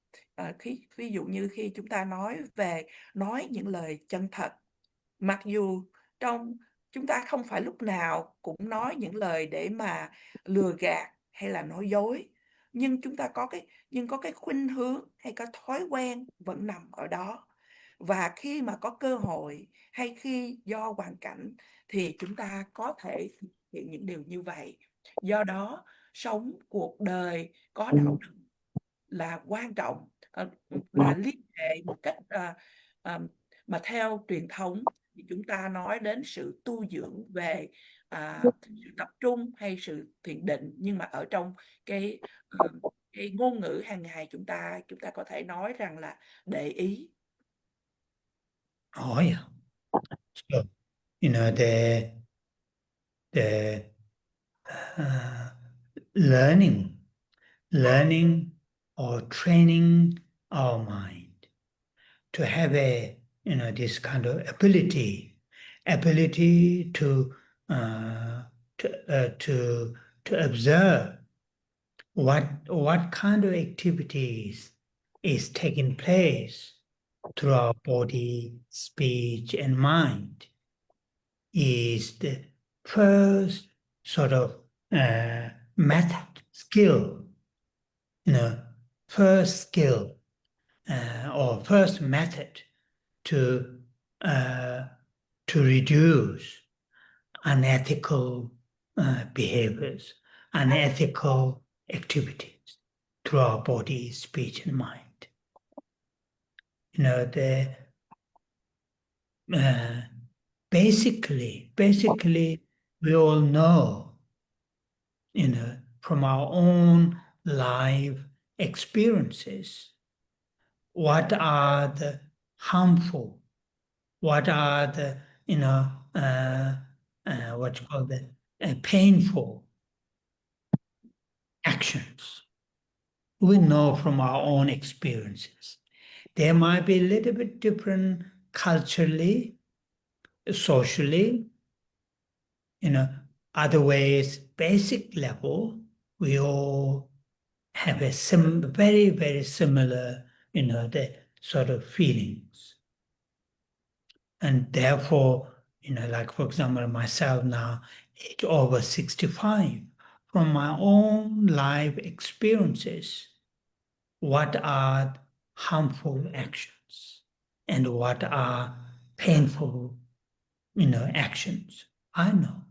Ví dụ như khi chúng ta nói về nói những lời chân thật, mặc dù chúng ta không phải lúc nào cũng nói những lời để mà lừa gạt hay là nói dối, nhưng chúng ta có cái khuynh hướng hay có thói quen vẫn nằm ở đó. Và khi mà có cơ hội hay khi do hoàn cảnh thì chúng ta có thể thực hiện những điều như vậy. Do đó, sống cuộc đời có đạo đức là quan trọng, là liên hệ một cách mà theo truyền thống thì chúng ta nói đến sự tu dưỡng về sự tập trung hay sự thiền định, nhưng mà ở trong cái ngôn ngữ hàng ngày chúng ta có thể nói rằng là để ý.
Oh yeah. So, the learning or training our mind to have this kind of ability to observe what kind of activities is taking place through our body, speech, and mind is the first sort of method, skill, first skill or first method to reduce unethical behaviors, unethical activities through our body, speech, and mind. Basically, we all know, from our own life experiences, what are the harmful, what are the, what you call the painful actions. We know from our own experiences. They might be a little bit different culturally, socially, other ways, basic level, we all have a very, very similar, the sort of feelings. And therefore, like for example, myself now, age over 65, from my own life experiences, what are harmful actions and what are painful, actions, I know.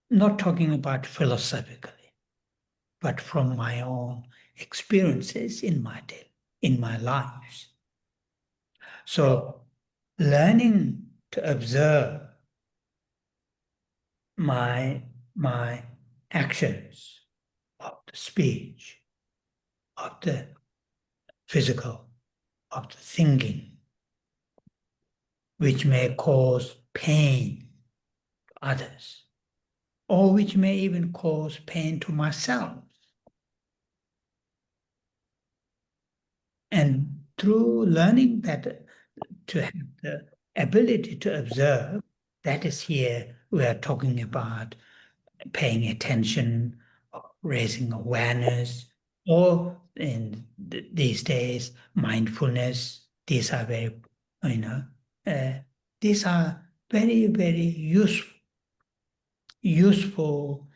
Not talking about philosophically, but from my own experiences in my lives. So learning to observe my actions of the speech, of the physical, of the thinking, which may cause pain to others, or which may even cause pain to myself. And through learning that, to have the ability to observe, that is here we are talking about paying attention, or raising awareness, or in these days, mindfulness. These are very, these are very, very useful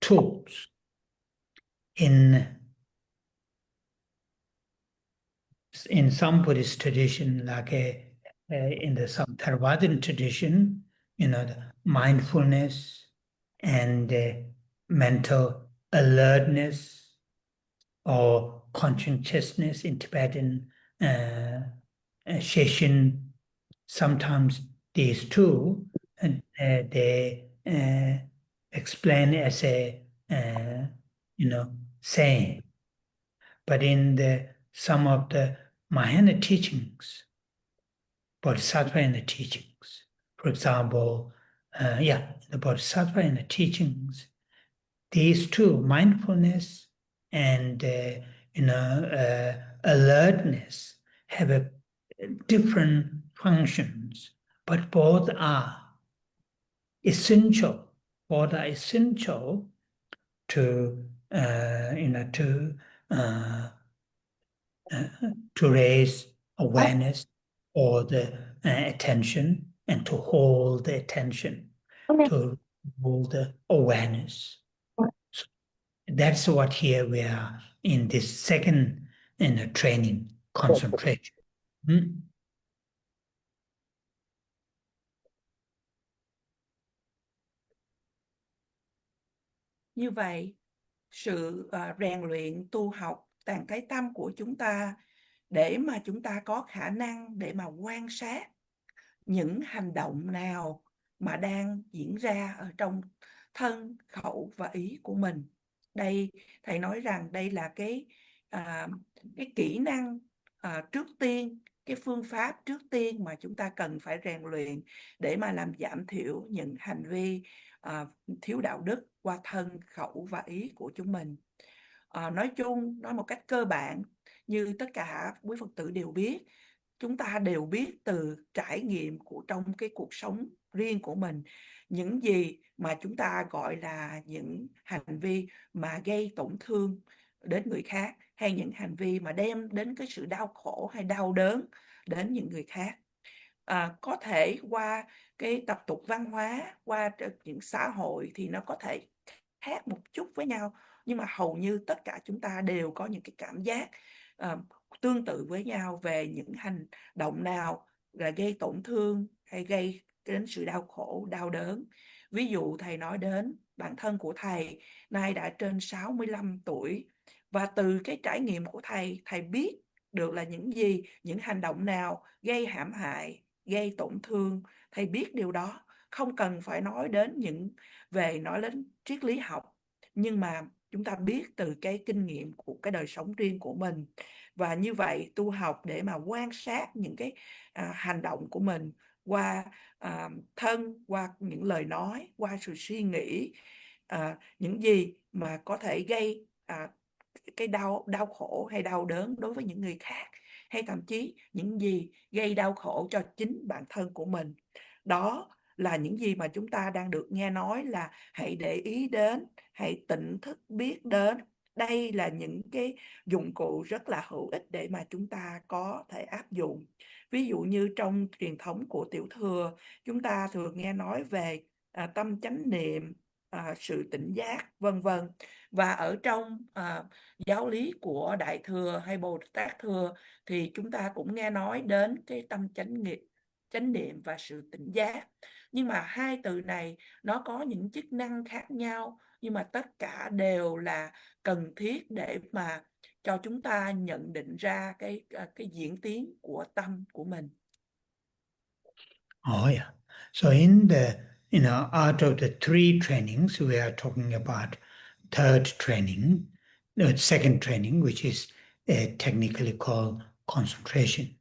tools in some Buddhist tradition, like in the some Theravadan tradition, the mindfulness and mental alertness or conscientiousness in Tibetan Sessation. Sometimes these two, they explain as a saying. But in some of the Mahayana teachings, Bodhisattva in the teachings, for example, the Bodhisattva in the teachings, these two, mindfulness and alertness, have different functions, but both are essential. Both are essential to raise awareness or the attention, and to hold the attention, to hold the awareness. So that's what here we are in this second training, concentration.
Như vậy, sự rèn luyện tu học tạng thái tâm của chúng ta để mà chúng ta có khả năng để mà quan sát những hành động nào mà đang diễn ra ở trong thân, khẩu và ý của mình. Đây, thầy nói rằng đây là cái kỹ năng trước tiên, cái phương pháp trước tiên mà chúng ta cần phải rèn luyện để mà làm giảm thiểu những hành vi thiếu đạo đức qua thân, khẩu và ý của chúng mình. Nói chung, nói một cách cơ bản, như tất cả quý Phật tử đều biết, chúng ta đều biết từ trải nghiệm của trong cái cuộc sống riêng của mình, những gì mà chúng ta gọi là những hành vi mà gây tổn thương đến người khác, hay những hành vi mà đem đến cái sự đau khổ hay đau đớn đến những người khác. Có thể qua cái tập tục văn hóa, qua những xã hội thì nó có thể khác một chút với nhau, nhưng mà hầu như tất cả chúng ta đều có những cái cảm giác tương tự với nhau về những hành động nào là gây tổn thương hay gây đến sự đau khổ, đau đớn. Ví dụ thầy nói đến bản thân của thầy, nay đã trên 65 tuổi, và từ cái trải nghiệm của thầy biết được là những gì, những hành động nào gây hãm hại, gây tổn thương. Thầy biết điều đó, không cần phải nói đến nói đến triết lý học, nhưng mà chúng ta biết từ cái kinh nghiệm của cái đời sống riêng của mình. Và như vậy, tu học để mà quan sát những cái hành động của mình qua thân, qua những lời nói, qua sự suy nghĩ, những gì mà có thể gây cái đau khổ hay đau đớn đối với những người khác, hay thậm chí những gì gây đau khổ cho chính bản thân của mình. Đó là những gì mà chúng ta đang được nghe nói là hãy để ý đến, hãy tỉnh thức biết đến. Đây là những cái dụng cụ rất là hữu ích để mà chúng ta có thể áp dụng. Ví dụ như trong truyền thống của Tiểu Thừa, chúng ta thường nghe nói về tâm chánh niệm, sự tỉnh giác, vân vân. Và ở trong giáo lý của Đại Thừa hay Bồ Tát Thừa thì chúng ta cũng nghe nói đến cái tâm chánh niệm và sự tỉnh giác. Nhưng mà hai từ này nó có những chức năng khác nhau, nhưng mà tất cả đều là cần thiết để mà cho chúng ta nhận định ra cái diễn tiến của tâm của mình.
Oh yeah. So in out of the 3 trainings, we are talking about third training, the second training, which is technically called concentration.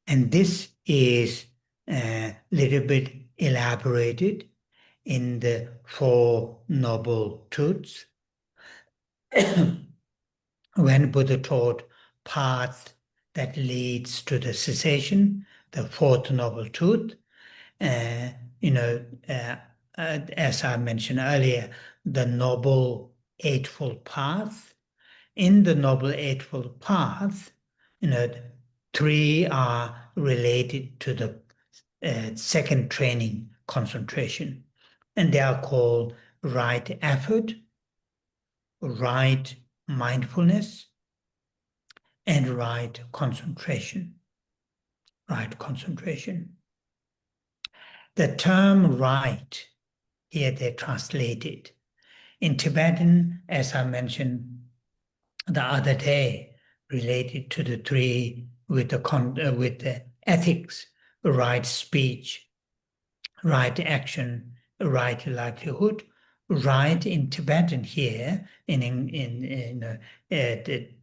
And this is a little bit elaborated in the 4 Noble Truths. When Buddha taught path that leads to the cessation, the 4th Noble Truth, as I mentioned earlier, the Noble Eightfold Path. In the Noble Eightfold Path, 3 are related to the second training, concentration, and they are called right effort, right mindfulness, and right concentration. Right concentration. The term right, here they translate it. In Tibetan, as I mentioned the other day, related to the 3 with the ethics, right speech, right action, right livelihood. Right in Tibetan here, the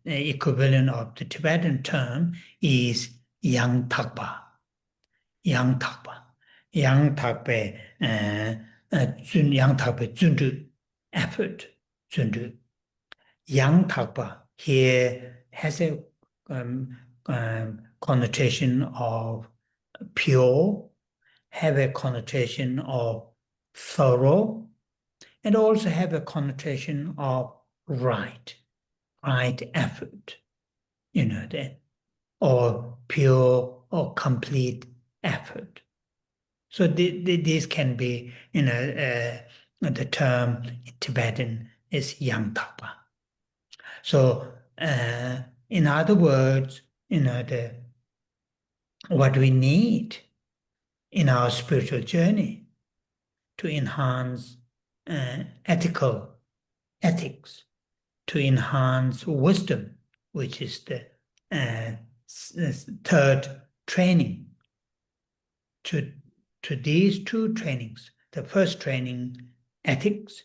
equivalent of the Tibetan term is yang thakpa. Yang thakpa. Yang thakpa, yang thakpa zundu, effort, zundu. Yang thakpa here has a connotation of pure, have a connotation of thorough, and also have a connotation of right effort, that, or pure or complete effort. So this can be, the term in Tibetan is yang thakpa. So in other words, what we need in our spiritual journey to enhance ethics, to enhance wisdom, which is the third training. To these 2 trainings, the first training, ethics,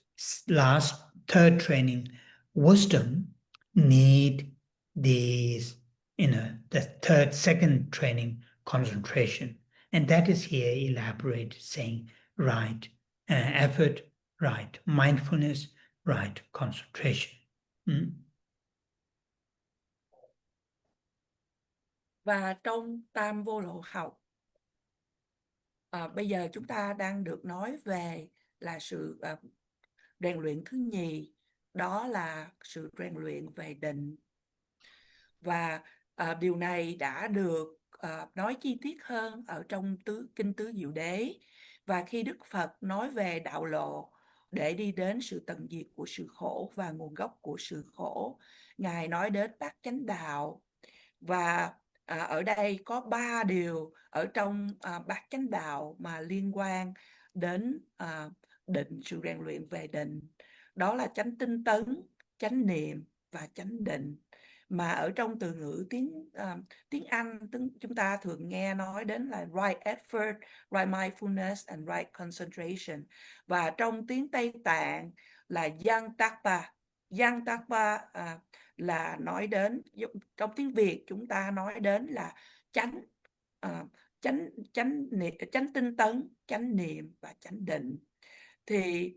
third training, wisdom, need these, the second training, concentration. And that is here elaborated, saying right effort, right mindfulness, right concentration.
Và trong Tam Vô Lậu học, bây giờ chúng ta đang được nói về là sự rèn luyện thứ nhì, đó là sự rèn luyện về định. Và điều này đã được nói chi tiết hơn ở trong Kinh Tứ Diệu Đế. Và khi Đức Phật nói về đạo lộ để đi đến sự tận diệt của sự khổ và nguồn gốc của sự khổ, Ngài nói đến bát chánh đạo. Và ở đây có 3 điều ở trong bát chánh đạo mà liên quan đến định, sự rèn luyện về định. Đó là chánh tinh tấn, chánh niệm và chánh định. Mà ở trong từ ngữ tiếng Anh chúng ta thường nghe nói đến là right effort, right mindfulness and right concentration. Và trong tiếng Tây Tạng là yang takpa. Yang takpa là nói đến, trong tiếng Việt chúng ta nói đến là chánh tinh tấn, chánh niệm và chánh định. Thì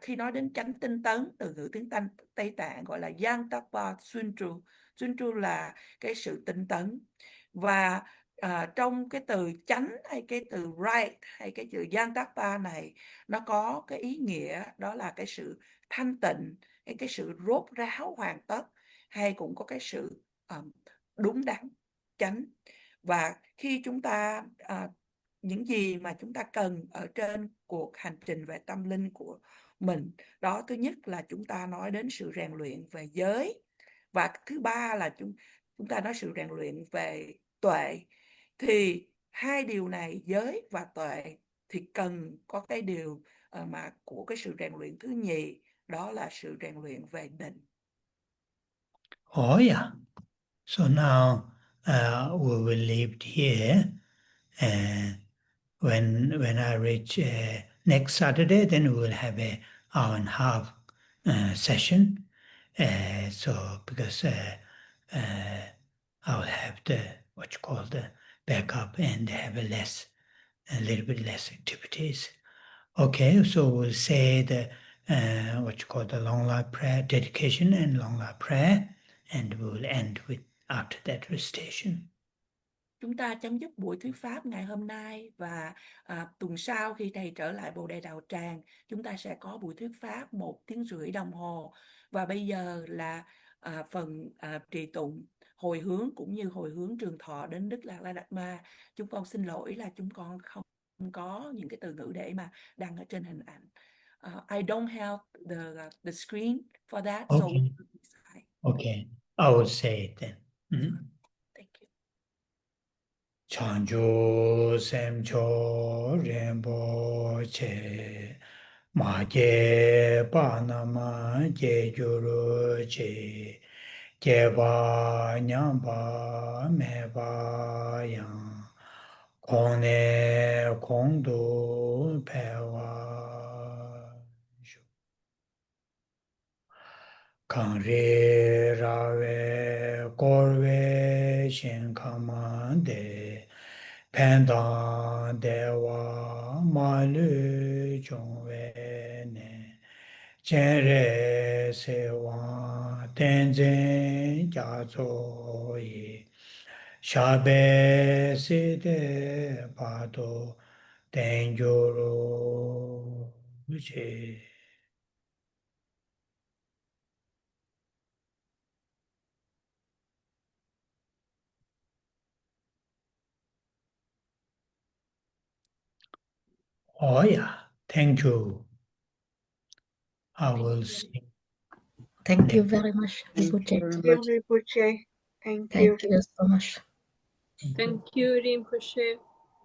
khi nói đến chánh tinh tấn, từ ngữ tiếng Tây Tạng gọi là yang takpa suntru. Suntru là cái sự tinh tấn. Và trong cái từ chánh hay cái từ right hay cái từ yang takpa này, nó có cái ý nghĩa đó là cái sự thanh tịnh, cái sự rốt ráo hoàn tất, hay cũng có cái sự đúng đắn, chánh. Và khi chúng ta những gì mà chúng ta cần ở trên cuộc hành trình về tâm linh của mình, đó thứ nhất là chúng ta nói đến sự rèn luyện về giới, và thứ ba là chúng ta nói sự rèn luyện về tuệ. Thì 2 điều này, giới và tuệ, thì cần có cái điều mà của cái sự rèn luyện thứ nhì, đó là sự rèn luyện về định.
Oh yeah. So now we will leave it here. when I reach next Saturday, then we will have a hour and a half session. So because I'll have the what you call the backup and have a little bit less activities. Okay, so we'll say the what you call the long life prayer dedication and long life prayer, and we'll end with after that recitation.
Chúng ta chấm dứt buổi thuyết pháp ngày hôm nay và tuần sau khi thầy trở lại Bồ Đề Đạo Tràng, chúng ta sẽ có buổi thuyết pháp 1 tiếng rưỡi đồng hồ. Và bây giờ là phần trì tụng, hồi hướng cũng như hồi hướng trường thọ đến Đức Lạc La Đạt Ma. Chúng con xin lỗi là chúng con không có những cái từ ngữ để mà đăng ở trên hình ảnh. I don't have the screen for that, so
Okay. Okay, I will say it then.
Thank you.
Chanju semcho rinpoche ma je pa nama je juru che je ba nyam ba me ba yang kong ne kong du pe wa shu kang re ra we kor we shen kama de Pendant dewa malu chongwe ne chenre sewa tenzen jazo yi shabe sede pado tenjoro uche. Oh yeah, thank you. I will see.
Thank you very much, Rinpoche.
Thank you, Rinpoche. Thank you.
Thank you so much.
Thank you, Rinpoche.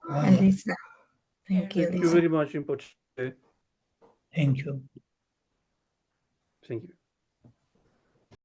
And Lisa. Thank you,
Thank you
Lisa.
very much, Rinpoche.
Thank you.
Thank you.